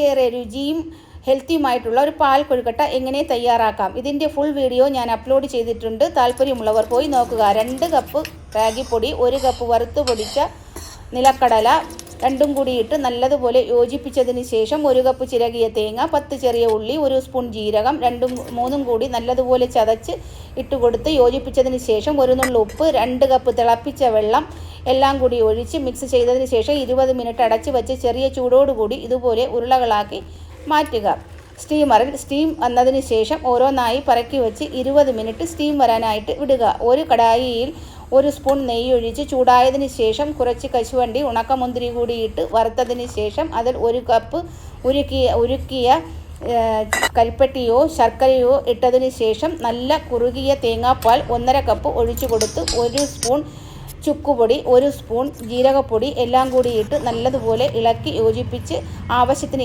വളരെയേറെ രുചിയും ഹെൽത്തിയുമായിട്ടുള്ള ഒരു പാൽ കൊഴുക്കട്ട എങ്ങനെ തയ്യാറാക്കാം. ഇതിൻ്റെ ഫുൾ വീഡിയോ ഞാൻ അപ്ലോഡ് ചെയ്തിട്ടുണ്ട്. താല്പര്യമുള്ളവർ പോയി നോക്കുക. 2 കപ്പ് റാഗിപ്പൊടി, 1 കപ്പ് വറുത്ത് പൊടിച്ച നിലക്കടല രണ്ടും കൂടി ഇട്ട് നല്ലതുപോലെ യോജിപ്പിച്ചതിന് ശേഷം 1 കപ്പ് ചിരകിയ തേങ്ങ, 10 ചെറിയ ഉള്ളി, 1 സ്പൂൺ ജീരകം, 2-3 കൂടി നല്ലതുപോലെ ചതച്ച് ഇട്ടുകൊടുത്ത് യോജിപ്പിച്ചതിന് ശേഷം 1 നുള്ളു ഉപ്പ്, 2 കപ്പ് തിളപ്പിച്ച വെള്ളം എല്ലാം കൂടി ഒഴിച്ച് മിക്സ് ചെയ്തതിന് ശേഷം 20 മിനിറ്റ് അടച്ച് വെച്ച് ചെറിയ ചൂടോടുകൂടി ഇതുപോലെ ഉരുളകളാക്കി മാറ്റുക. സ്റ്റീമറിൽ സ്റ്റീം വന്നതിന് ശേഷം ഓരോന്നായി പറക്കി വെച്ച് 20 മിനിറ്റ് സ്റ്റീം വരാനായിട്ട് വിടുക. ഒരു കടായിയിൽ 1 സ്പൂൺ നെയ്യ് ഒഴിച്ച് ചൂടായതിന് ശേഷം കുറച്ച് കശുവണ്ടി, ഉണക്കമുന്തിരി കൂടി ഇട്ട് വറുത്തതിന് ശേഷം അതിൽ 1 കപ്പ് ഉരുക്കിയ കരിപ്പട്ടിയോ ശർക്കരയോ ഇട്ടതിന് ശേഷം നല്ല കുറുകിയ തേങ്ങാപ്പാൽ 1.5 കപ്പ് ഒഴിച്ചു കൊടുത്ത് 1 സ്പൂൺ ചുക്കുപൊടി, 1 സ്പൂൺ ജീരകപ്പൊടി എല്ലാം കൂടി ഇട്ട് നല്ലതുപോലെ ഇളക്കി യോജിപ്പിച്ച് ആവശ്യത്തിന്